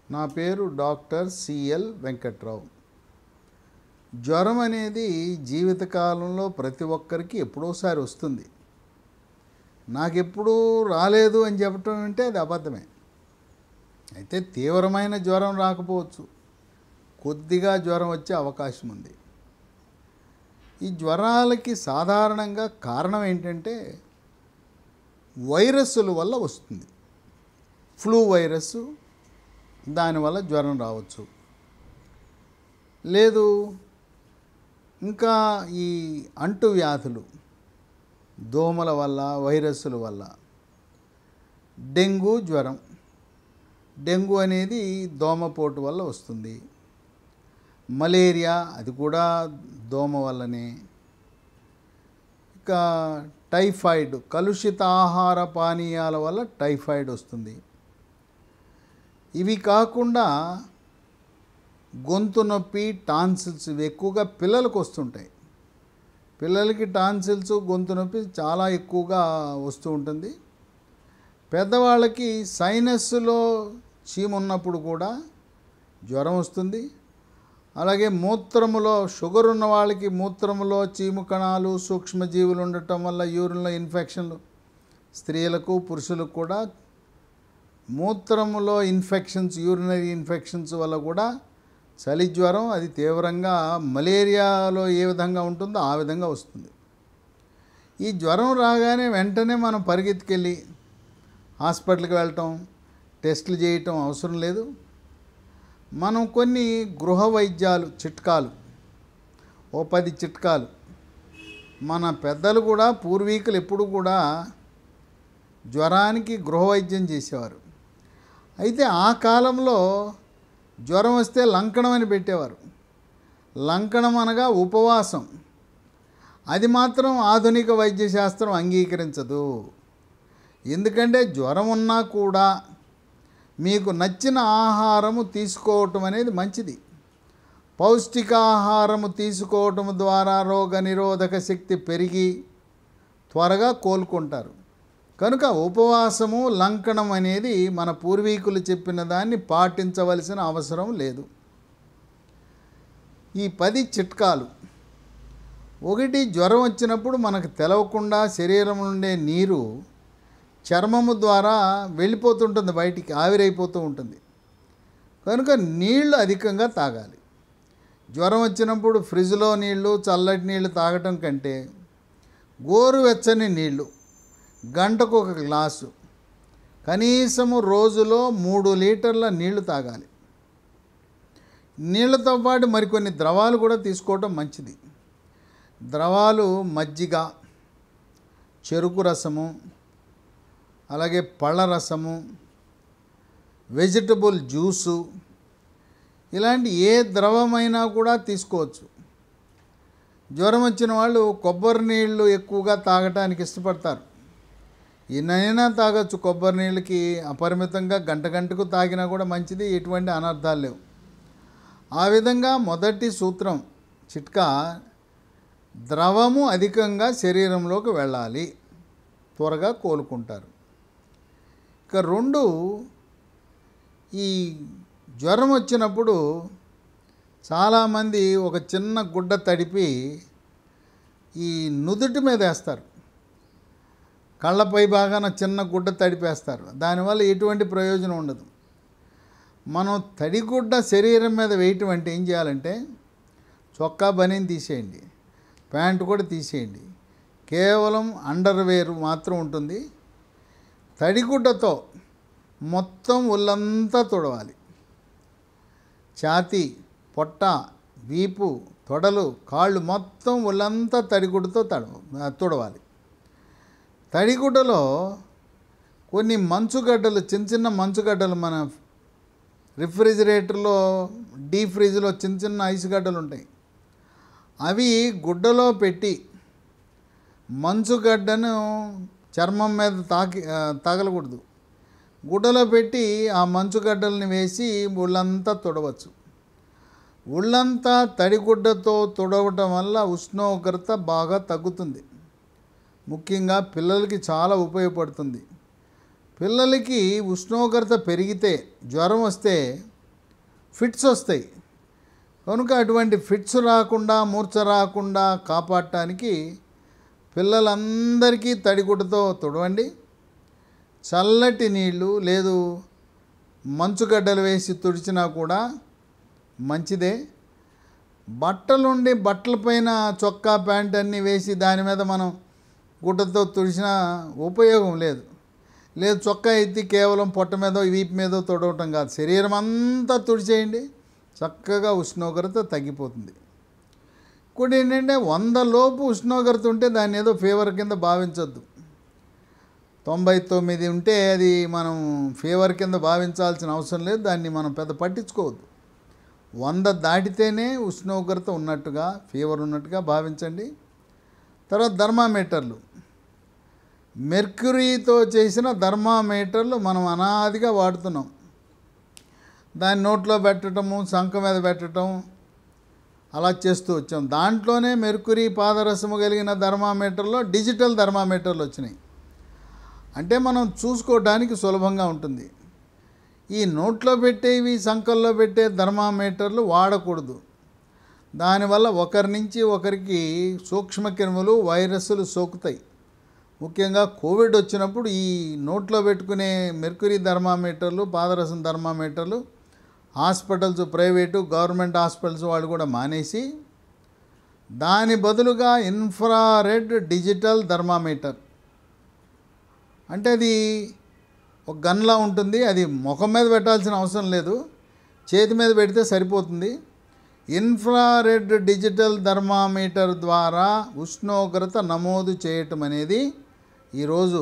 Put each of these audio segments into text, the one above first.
నా పేరు doctor CL Venkatrao. జ్వరం అనేది జీవితకాలంలో ప్రతి ఒక్కరికి ఎప్పుడోసారి వస్తుంది. నాకెప్పుడూ రాలేదు అని చెప్పటం అంటే అది అబద్ధమే. అయితే తీవ్రమైన జ్వరం రాకపోవచ్చు, కొద్దిగా జ్వరం వచ్చే అవకాశం ఉంది. ఈ జ్వరాలకి సాధారణంగా కారణం ఏంటంటే వైరస్సుల వల్ల వస్తుంది. ఫ్లూ వైరస్, దానివల్ల జ్వరం రావచ్చు. లేదు ఇంకా ఈ అంటువ్యాధులు, దోమల వల్ల, వైరస్సుల వల్ల. డెంగ్యూ జ్వరం, డెంగ్యూ అనేది దోమపోటు వల్ల వస్తుంది. మలేరియా, అది కూడా దోమ వల్లనే. ఇక టైఫాయిడ్, కలుషిత ఆహార పానీయాల వల్ల టైఫాయిడ్ వస్తుంది. ఇవి కాకుండా గొంతు నొప్పి, టాన్సిల్స్, ఇవి ఎక్కువగా పిల్లలకు వస్తుంటాయి. పిల్లలకి టాన్సిల్స్, గొంతు నొప్పి చాలా ఎక్కువగా వస్తూ ఉంటుంది. పెద్దవాళ్ళకి సైనస్లో చీము ఉన్నప్పుడు కూడా జ్వరం వస్తుంది. అలాగే మూత్రములో షుగర్ ఉన్న వాళ్ళకి మూత్రములో చీము కణాలు, సూక్ష్మజీవులు ఉండటం వల్ల యూరిన్లో ఇన్ఫెక్షన్లు, స్త్రీలకు పురుషులకు కూడా మూత్రములో ఇన్ఫెక్షన్స్, యూరినరీ ఇన్ఫెక్షన్స్ వల్ల కూడా చలి జ్వరం, అది తీవ్రంగా మలేరియాలో ఏ విధంగా ఉంటుందో ఆ విధంగా వస్తుంది. ఈ జ్వరం రాగానే వెంటనే మనం పరిగెత్తుకెళ్ళి హాస్పిటల్కి వెళ్ళటం, టెస్టులు చేయటం అవసరం లేదు. మనం కొన్ని గృహ వైద్యాలు, చిట్కాలు, ఓ 10 చిట్కాలు, మన పెద్దలు కూడా, పూర్వీకులు ఎప్పుడు కూడా జ్వరానికి గృహ వైద్యం చేసేవారు. అయితే ఆ కాలంలో జ్వరం వస్తే లంకణం అని పెట్టేవారు. లంకణం అనగా ఉపవాసం. అది మాత్రం ఆధునిక వైద్య శాస్త్రం అంగీకరించదు. ఎందుకంటే జ్వరం ఉన్నా కూడా మీకు నచ్చిన ఆహారము తీసుకోవటం అనేది మంచిది. పౌష్టికాహారము తీసుకోవటం ద్వారా రోగ నిరోధక శక్తి పెరిగి త్వరగా కోలుకుంటారు. కనుక ఉపవాసము, లంకణం అనేది మన పూర్వీకులు చెప్పిన దాన్ని పాటించవలసిన అవసరం లేదు. ఈ 10 చిట్కాలు. 1, జ్వరం వచ్చినప్పుడు మనకు తెలవకుండా శరీరం నుండే నీరు చర్మము ద్వారా వెళ్ళిపోతుంటుంది, బయటికి ఆవిరైపోతూ ఉంటుంది. కనుక నీళ్లు అధికంగా తాగాలి. జ్వరం వచ్చినప్పుడు ఫ్రిడ్జ్లో నీళ్లు, చల్లటి నీళ్లు తాగటం కంటే గోరువెచ్చని నీళ్లు గంటకు 1 గ్లాసు, కనీసము రోజులో 3 లీటర్ల నీళ్లు తాగాలి. నీళ్లతో పాటు మరికొన్ని ద్రవాలు కూడా తీసుకోవటం మంచిది. ద్రవాలు మజ్జిగ, చెరుకు రసము, అలాగే పళ్ళ రసము, వెజిటబుల్ జ్యూసు, ఇలాంటి ఏ ద్రవమైనా కూడా తీసుకోవచ్చు. జ్వరం వచ్చిన వాళ్ళు కొబ్బరి నీళ్ళు ఎక్కువగా తాగటానికి ఇష్టపడతారు. ఎన్నైనా తాగొచ్చు. కొబ్బరి నీళ్ళకి అపరిమితంగా గంటకు తాగినా కూడా మంచిది, ఎటువంటి అనర్థాలు లేవు. ఆ విధంగా మొదటి సూత్రం, చిట్కా, ద్రవము అధికంగా శరీరంలోకి వెళ్ళాలి, త్వరగా కోలుకుంటారు. ఇక 2, ఈ జ్వరం వచ్చినప్పుడు చాలామంది ఒక చిన్న గుడ్డ తడిపి ఈ నుదుటి మీద వేస్తారు. కళ్ళపై భాగాన చిన్న గుడ్డ తడిపేస్తారు. దానివల్ల ఎటువంటి ప్రయోజనం ఉండదు. మనం తడిగుడ్డ శరీరం మీద వేయటం అంటే ఏం చేయాలంటే, చొక్కా బనీని తీసేయండి, ప్యాంటు కూడా తీసేయండి, కేవలం అండర్వేర్ మాత్రం ఉంటుంది. తడిగుడ్డతో మొత్తం ఒళ్ళంతా తుడవాలి. ఛాతీ, పొట్ట, వీపు, తొడలు, కాళ్ళు మొత్తం ఒళ్ళంతా తడిగుడ్డతో తుడవాలి. తడిగుడ్డలో కొన్ని మంచుగడ్డలు, చిన్న చిన్న మంచుగడ్డలు, మన రిఫ్రిజిరేటర్లో, డీప్ ఫ్రిడ్జ్లో చిన్న చిన్న ఐస్ గడ్డలు ఉంటాయి. అవి గుడ్డలో పెట్టి మంచుగడ్డను చర్మం మీద తగలకూడదు. గుడ్డలో పెట్టి ఆ మంచుగడ్డల్ని వేసి ఒళ్ళంతా తుడవచ్చు. ఒళ్ళంతా తడిగుడ్డతో తుడవటం వల్ల ఉష్ణోగ్రత బాగా తగ్గుతుంది. ముఖ్యంగా పిల్లలకి చాలా ఉపయోగపడుతుంది. పిల్లలకి ఉష్ణోగ్రత పెరిగితే, జ్వరం వస్తే ఫిట్స్ వస్తాయి. కనుక అటువంటి ఫిట్స్ రాకుండా, మూర్ఛ రాకుండా కాపాడటానికి పిల్లలందరికీ తడిగుడ్డతో తుడవండి. చల్లటి నీళ్ళు లేదు మంచుగడ్డలు వేసి తుడిచినా కూడా మంచిదే. బట్టలుండి బట్టలపైన చొక్కా ప్యాంట్ అన్నీ వేసి దాని మీద మనం గుడ్డతో తుడిచిన ఉపయోగం లేదు. చొక్కా ఎత్తి కేవలం పొట్ట మీదో వీపు మీదో తుడవటం కాదు, శరీరం అంతా తుడిచేయండి, చక్కగా ఉష్ణోగ్రత తగ్గిపోతుంది. ఇంకోటి ఏంటంటే 100 లోపు ఉష్ణోగ్రత ఉంటే దాన్ని ఏదో ఫీవర్ కింద భావించొద్దు. 99 ఉంటే అది మనం ఫీవర్ కింద భావించాల్సిన అవసరం లేదు, దాన్ని మనం పెద్ద పట్టించుకోవద్దు. 100 దాటితేనే ఉష్ణోగ్రత ఉన్నట్టుగా, ఫీవర్ ఉన్నట్టుగా భావించండి. తర్వాత థర్మామీటర్లు, మెర్క్యూరీతో చేసిన థర్మామీటర్లు మనం అనాదిగా వాడుతున్నాం. దాన్ని నోట్లో పెట్టడము, సంక మీద పెట్టడం అలా చేస్తూ వచ్చాం. దాంట్లోనే మెర్క్యూరీ పాదరసము కలిగిన థర్మామీటర్లో డిజిటల్ థర్మామీటర్లు వచ్చినాయి. అంటే మనం చూసుకోవడానికి సులభంగా ఉంటుంది. ఈ నోట్లో పెట్టేవి, సంకల్లో పెట్టే థర్మామీటర్లు వాడకూడదు. దానివల్ల ఒకరి నుంచి ఒకరికి సూక్ష్మక్రిములు, వైరస్లు సోకుతాయి. ముఖ్యంగా కోవిడ్ వచ్చినప్పుడు ఈ నోట్లో పెట్టుకునే మెర్క్యూరీ థర్మామీటర్లు, పాదరసం థర్మామీటర్లు హాస్పిటల్స్, ప్రైవేటు గవర్నమెంట్ హాస్పిటల్స్ వాళ్ళు కూడా మానేసి దాని బదులుగా ఇన్ఫ్రారెడ్ డిజిటల్ థర్మామీటర్, అంటే అది ఒక గన్లా ఉంటుంది. అది ముఖం మీద పెట్టాల్సిన అవసరం లేదు, చేతి మీద పెడితే సరిపోతుంది. ఇన్ఫ్రారెడ్ డిజిటల్ థర్మామీటర్ ద్వారా ఉష్ణోగ్రత నమోదు చేయటం అనేది ఈరోజు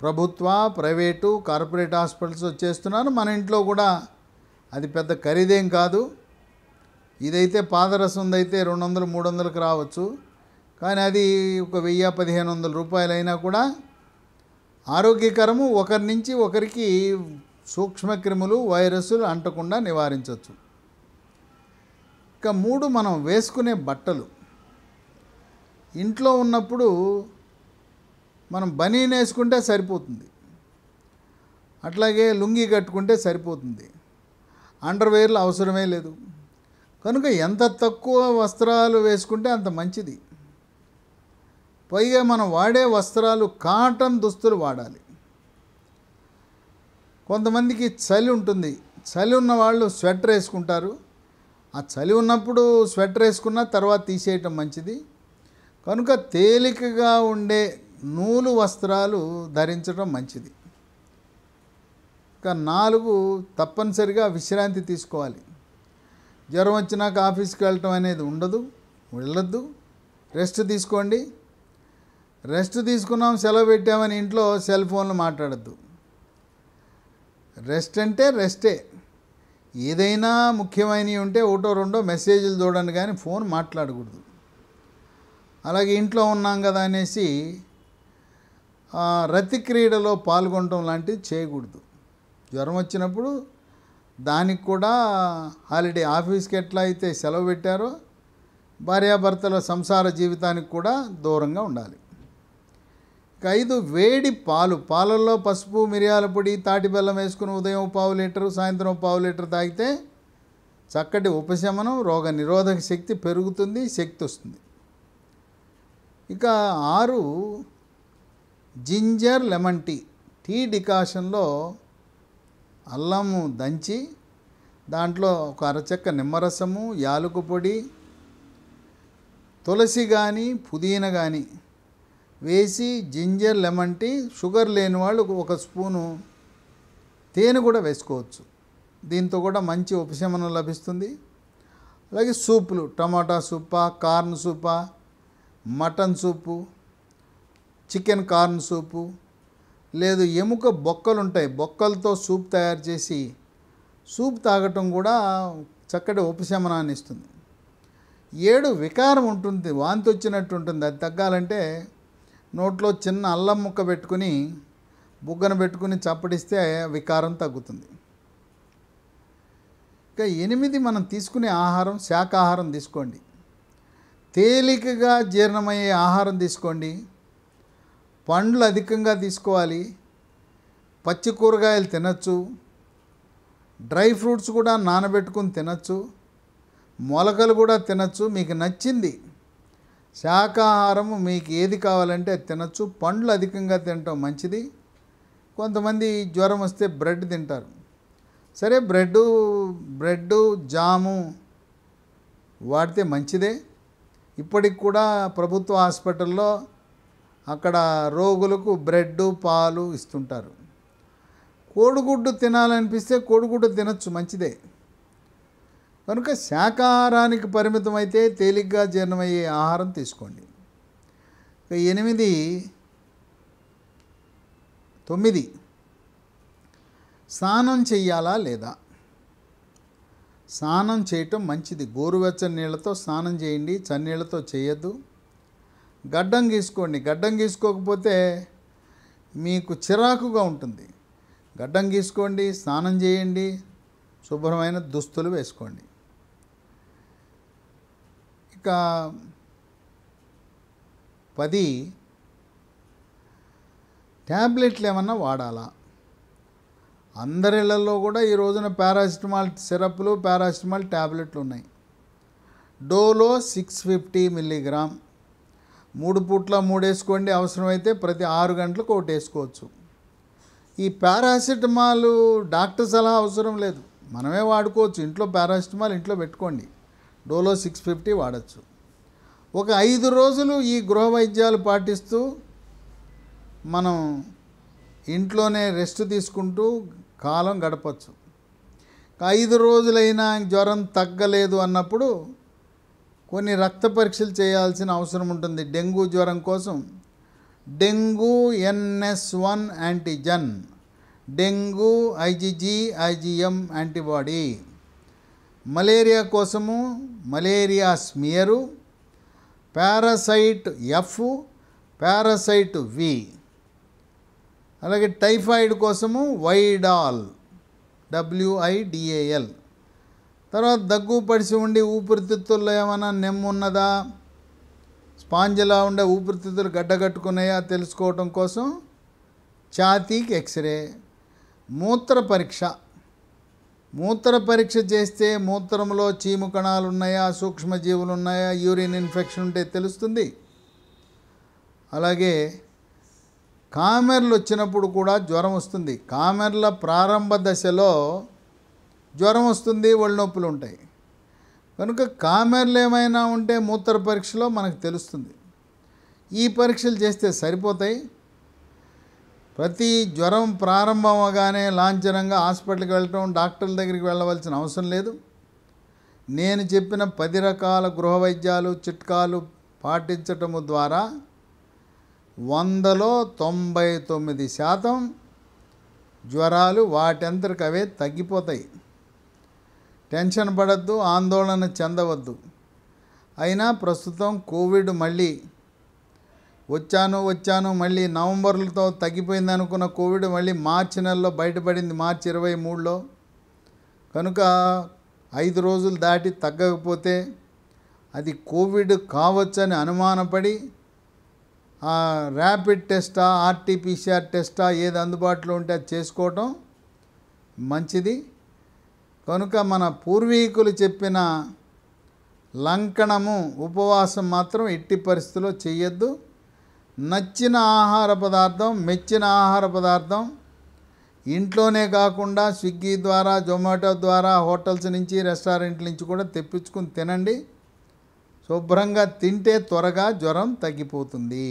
ప్రభుత్వ, ప్రైవేటు, కార్పొరేట్ హాస్పిటల్స్ చేస్తున్నారు. మన ఇంట్లో కూడా అది పెద్ద ఖరీదేం కాదు. ఇదైతే పాదరసం అయితే 200-300కి రావచ్చు, కానీ అది ఒక 1000-1500 రూపాయలు అయినా కూడా ఆరోగ్యకరము. ఒకరి నుంచి ఒకరికి సూక్ష్మక్రిములు, వైరస్లు అంటకుండా నివారించవచ్చు. ఇక 3, మనం వేసుకునే బట్టలు. ఇంట్లో ఉన్నప్పుడు మనం బనీన్ వేసుకుంటే సరిపోతుంది, అట్లాగే లుంగీ కట్టుకుంటే సరిపోతుంది, అండర్వేర్లు అవసరమే లేదు. కనుక ఎంత తక్కువ వస్త్రాలు వేసుకుంటే అంత మంచిది. పైగా మనం వాడే వస్త్రాలు కాటన్ దుస్తులు వాడాలి. కొంతమందికి చలి ఉంటుంది, చలి ఉన్న వాళ్ళు స్వెటర్ వేసుకుంటారు. ఆ చలి ఉన్నప్పుడు స్వెటర్ వేసుకున్న తర్వాత తీసేయటం మంచిది. కనుక తేలికగా ఉండే నూలు వస్త్రాలు ధరించడం మంచిది. ఇక 4, తప్పనిసరిగా విశ్రాంతి తీసుకోవాలి. జ్వరం వచ్చినాక ఆఫీస్కి వెళ్ళటం అనేది వెళ్ళొద్దు. రెస్ట్ తీసుకోండి. రెస్ట్ తీసుకున్నాం, సెలవు పెట్టామని ఇంట్లో సెల్ ఫోన్లు మాట్లాడద్దు. రెస్ట్ అంటే రెస్టే. ఏదైనా ముఖ్యమైనవి ఉంటే 1-2 మెసేజ్లు చూడండి, కానీ ఫోన్ మాట్లాడకూడదు. అలాగే ఇంట్లో ఉన్నాం కదా అనేసి రతి క్రీడలో పాల్గొనడం లాంటివి చేయకూడదు. జ్వరం వచ్చినప్పుడు దానికి కూడా హాలిడే, ఆఫీస్కి ఎట్లా అయితే సెలవు పెట్టారో భార్యాభర్తల సంసార జీవితానికి కూడా దూరంగా ఉండాలి. ఇక 5, వేడి పాలు. పాలల్లో పసుపు, మిరియాల పొడి, తాటి బెల్లం వేసుకుని ఉదయం 1/4 లీటరు, సాయంత్రం 1/4 లీటరు తాగితే చక్కటి ఉపశమనం, రోగ నిరోధక శక్తి పెరుగుతుంది, శక్తి వస్తుంది. ఇక 6, జింజర్ లెమన్ టీ. టీ డికాషన్లో అల్లము దంచి దాంట్లో ఒక అరచెక్క నిమ్మరసము, యాలకుల పొడి, తులసి కానీ పుదీనా కానీ వేసి జింజర్ లెమన్ టీ. షుగర్ లేని వాళ్ళు 1 స్పూను తేనె కూడా వేసుకోవచ్చు. దీంతో కూడా మంచి ఉపశమనం లభిస్తుంది. అలాగే సూపులు, టమాటా సూపా, కార్న్ సూపా, మటన్ సూపు, చికెన్ కార్న్ సూపు, లేదు ఎముక బొక్కలు ఉంటాయి, బొక్కలతో సూప్ తయారు చేసి సూప్ తాగటం కూడా చక్కటి ఉపశమనాన్ని ఇస్తుంది. 7, వికారం ఉంటుంది, వాంతి వచ్చినట్టు ఉంటుంది. అది తగ్గాలంటే నోట్లో చిన్న అల్లం ముక్క పెట్టుకుని బుగ్గన పెట్టుకుని చప్పడిస్తే వికారం తగ్గుతుంది. ఇక 8, మనం తీసుకునే ఆహారం శాకాహారం తీసుకోండి. తేలికగా జీర్ణమయ్యే ఆహారం తీసుకోండి. పండ్లు అధికంగా తీసుకోవాలి. పచ్చి కూరగాయలు తినచ్చు. డ్రై ఫ్రూట్స్ కూడా నానబెట్టుకుని తినచ్చు, మొలకలు కూడా తినచ్చు. మీకు నచ్చింది శాకాహారము మీకు ఏది కావాలంటే అది తినచ్చు. పండ్లు అధికంగా తినటం మంచిది. కొంతమంది జ్వరం వస్తే బ్రెడ్ తింటారు. సరే, బ్రెడ్డు జాము వాడితే మంచిదే. ఇప్పటికి కూడా ప్రభుత్వ హాస్పిటల్లో అక్కడ రోగులకు బ్రెడ్డు పాలు ఇస్తుంటారు. కోడిగుడ్డు తినాలనిపిస్తే కోడిగుడ్డు తినచ్చు, మంచిదే. కనుక శాకాహారానికి పరిమితమైతే తేలిగ్గా జీర్ణమయ్యే ఆహారం తీసుకోండి. 9 స్నానం చెయ్యాలా లేదా? స్నానం చేయటం మంచిది. గోరువెచ్చని నీళ్ళతో స్నానం చేయండి, చన్నీళ్ళతో చేయొద్దు. గడ్డం గీసుకోండి. గడ్డం గీసుకోకపోతే మీకు చిరాకుగా ఉంటుంది. గడ్డం గీసుకోండి, స్నానం చేయండి, శుభ్రమైన దుస్తులు వేసుకోండి. ఇక 10 ట్యాబ్లెట్లు ఏమన్నా వాడాలా? అందరిళ్లలో కూడా ఈ రోజున పారాసిటమాల్ సిరప్లు, పారాసిటమాల్ ట్యాబ్లెట్లు ఉన్నాయి. డోలో 650 మిల్లీగ్రామ్ 3 పూట్ల 3 వేసుకోండి. అవసరమైతే ప్రతి 6 గంటలకు ఒకటి వేసుకోవచ్చు. ఈ పారాసిటమాల్ డాక్టర్ సలహా అవసరం లేదు, మనమే వాడుకోవచ్చు. ఇంట్లో పారాసిటమాల్ ఇంట్లో పెట్టుకోండి. డోలో 650 వాడచ్చు. ఒక 5 రోజులు ఈ గృహ వైద్యాలు పాటిస్తూ మనం ఇంట్లోనే రెస్ట్ తీసుకుంటూ కాలం గడపచ్చు. 5 రోజులైనా జ్వరం తగ్గలేదు అన్నప్పుడు కొన్ని రక్త పరీక్షలు చేయాల్సిన అవసరం ఉంటుంది. డెంగ్యూ జ్వరం కోసం dengue NS1 antigen, dengue IgG IgM antibody, malaria కోసము malaria smear, parasite F, parasite V, అలాగే టైఫాయిడ్ కోసము వైడాల్ WIDAL. తర్వాత దగ్గు పడిసి ఉండి ఊపిరితిత్తుల్లో ఏమైనా నెమ్మున్నదా, స్పాంజిలా ఉండే ఊపిరితిత్తులు గడ్డగట్టుకున్నాయా తెలుసుకోవటం కోసం ఛాతీకి ఎక్స్రే. మూత్ర పరీక్ష చేస్తే మూత్రంలో చీము కణాలు ఉన్నాయా, సూక్ష్మజీవులు ఉన్నాయా, యూరిన్ ఇన్ఫెక్షన్ ఉంటే తెలుస్తుంది. అలాగే కామెర్లు వచ్చినప్పుడు కూడా జ్వరం వస్తుంది. కామెర్ల ప్రారంభ దశలో జ్వరం వస్తుంది, ఒళ్ళు నొప్పులు ఉంటాయి. కనుక కామెర్లు ఏమైనా ఉంటే మూత్ర పరీక్షలో మనకు తెలుస్తుంది. ఈ పరీక్షలు చేస్తే సరిపోతాయి. ప్రతి జ్వరం ప్రారంభం అవగానే లాంఛనంగా హాస్పిటల్కి వెళ్ళటం, డాక్టర్ల దగ్గరికి వెళ్ళవలసిన అవసరం లేదు. నేను చెప్పిన 10 రకాల గృహ వైద్యాలు చిట్కాలు పాటించటము ద్వారా 100లో 99% జ్వరాలు వాటంతటికి అవే తగ్గిపోతాయి. టెన్షన్ పడద్దు, ఆందోళన చెందవద్దు. అయినా ప్రస్తుతం కోవిడ్ మళ్ళీ వచ్చాను మళ్ళీ నవంబర్లతో తగ్గిపోయింది అనుకున్న కోవిడ్ మళ్ళీ మార్చి నెలలో బయటపడింది, మార్చి 23లో. కనుక 5 రోజులు దాటి తగ్గకపోతే అది కోవిడ్ కావచ్చని అనుమానపడి ర్యాపిడ్ టెస్టా, RT-PCR టెస్టా ఏది అందుబాటులో ఉంటే అది చేసుకోవటం మంచిది. కనుక మన పూర్వీకులు చెప్పిన లంకణము ఉపవాసం మాత్రం ఎట్టి పరిస్థితుల్లో చెయ్యొద్దు. నచ్చిన ఆహార పదార్థం, మెచ్చిన ఆహార పదార్థం ఇంట్లోనే కాకుండా స్విగ్గీ ద్వారా, జొమాటో ద్వారా, హోటల్స్ నుంచి, రెస్టారెంట్ల నుంచి కూడా తెప్పించుకుని తినండి. శుభ్రంగా తింటే త్వరగా జ్వరం తగ్గిపోతుంది.